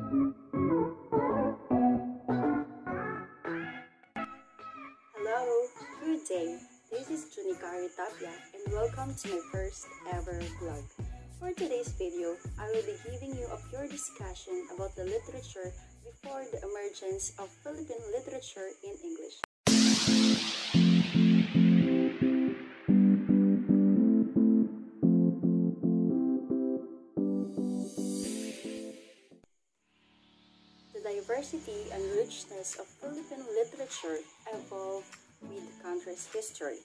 Hello, good day. This is Junikari Tapia and welcome to my first ever vlog. For today's video, I will be giving you a pure discussion about the literature before the emergence of Philippine literature in English. The diversity and richness of Philippine literature evolved with the country's history.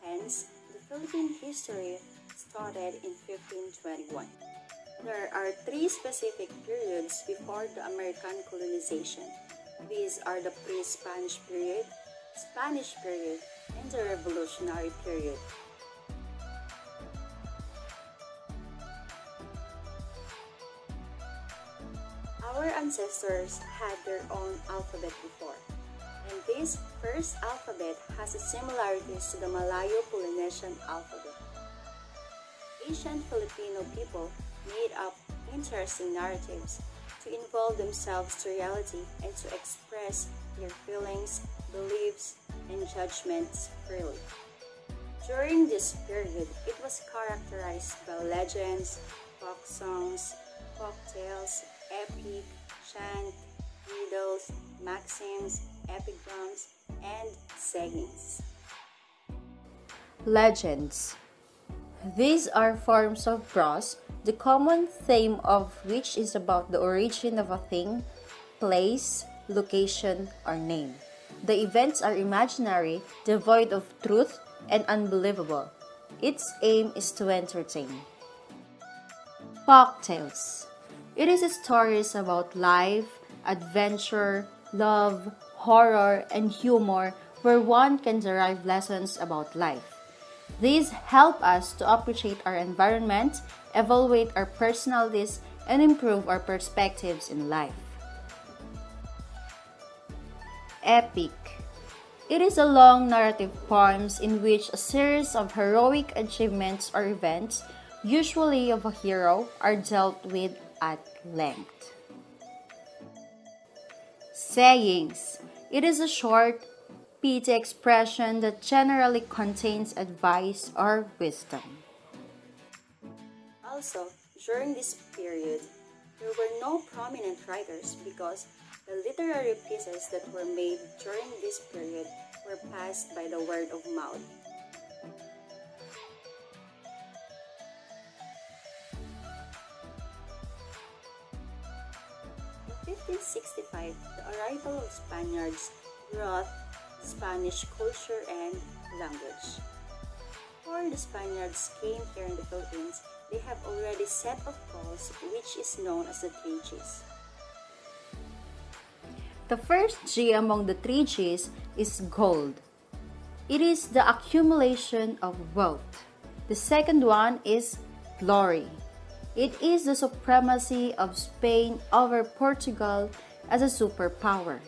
Hence, the Philippine history started in 1521. There are three specific periods before the American colonization. These are the pre-Spanish period, Spanish period, and the Revolutionary period. Our ancestors had their own alphabet before, and this first alphabet has similarities to the Malayo-Polynesian alphabet. Ancient Filipino people made up interesting narratives to involve themselves to reality and to express their feelings, beliefs, and judgments freely. During this period, it was characterized by legends, folk songs, folk tales, epic, chant, riddles, maxims, epigrams, and sayings. Legends. These are forms of prose, the common theme of which is about the origin of a thing, place, location, or name. The events are imaginary, devoid of truth, and unbelievable. Its aim is to entertain. Folk tales. It is stories about life, adventure, love, horror, and humor where one can derive lessons about life. These help us to appreciate our environment, evaluate our personalities, and improve our perspectives in life. Epic. It is a long narrative poems in which a series of heroic achievements or events, usually of a hero, are dealt with at length. Sayings. It is a short, pithy expression that generally contains advice or wisdom. Also, during this period, there were no prominent writers because the literary pieces that were made during this period were passed by the word of mouth. In 1565, the arrival of Spaniards brought Spanish culture and language. Before the Spaniards came here in the Philippines, they have already set of laws which is known as the three Gs. The first G among the three Gs is gold. It is the accumulation of wealth. The second one is glory. It is the supremacy of Spain over Portugal as a superpower.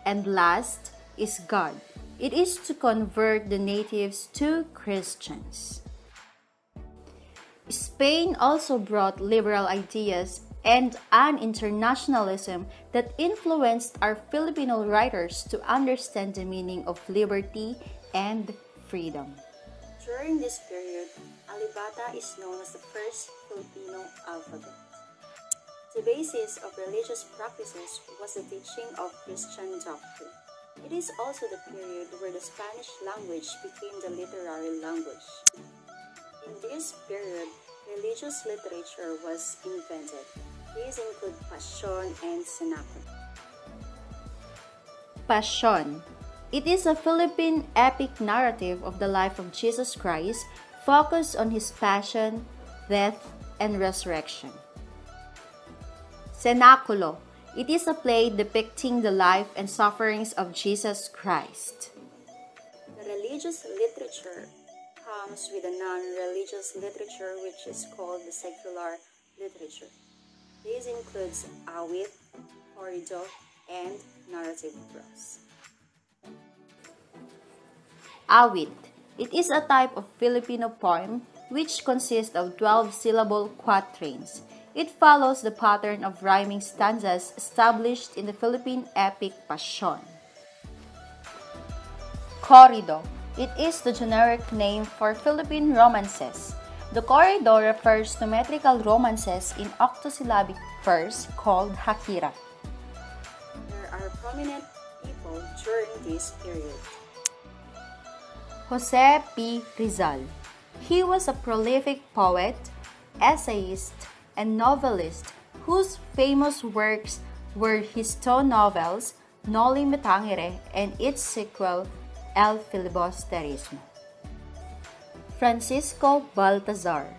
And last is God. It is to convert the natives to Christians. Spain also brought liberal ideas and an internationalism that influenced our Filipino writers to understand the meaning of liberty and freedom. During this period, Alibata is known as the first Filipino alphabet. The basis of religious practices was the teaching of Christian doctrine. It is also the period where the Spanish language became the literary language. In this period, religious literature was invented. These include Passion and Cenaculo. Passion. It is a Philippine epic narrative of the life of Jesus Christ, focused on his passion, death, and resurrection. Cenaculo. It is a play depicting the life and sufferings of Jesus Christ. The religious literature comes with a non-religious literature which is called the secular literature. This includes awit, corrido, and narrative prose. Awit. It is a type of Filipino poem which consists of 12-syllable quatrains. It follows the pattern of rhyming stanzas established in the Philippine epic Passion. Corrido. It is the generic name for Philippine romances. The corrido refers to metrical romances in octosyllabic verse called hakira. There are prominent people during this period. Jose P. Rizal. He was a prolific poet, essayist, and novelist whose famous works were his two novels, Noli Me Tangere, and its sequel, El Filibusterismo. Francisco Baltazar.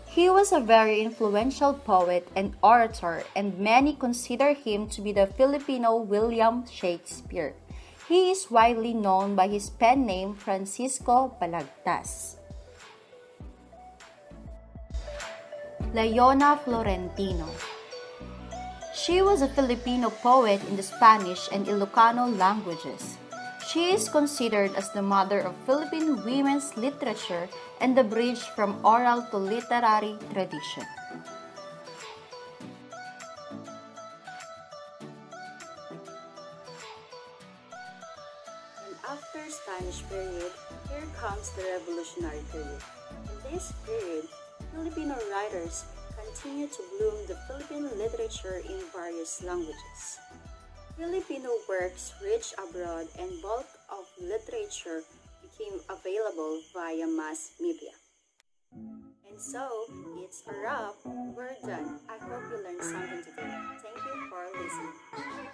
He was a very influential poet and orator, and many consider him to be the Filipino William Shakespeare. He is widely known by his pen name Francisco Balagtas. Leona Florentino. She was a Filipino poet in the Spanish and Ilocano languages. She is considered as the mother of Philippine women's literature and the bridge from oral to literary tradition. And after Spanish period, here comes the Revolutionary period. In this period, Filipino writers continue to bloom the Philippine literature in various languages. Filipino works reached abroad and bulk of literature became available via mass media. And so, it's a wrap. We're done. I hope you learned something today. Thank you for listening.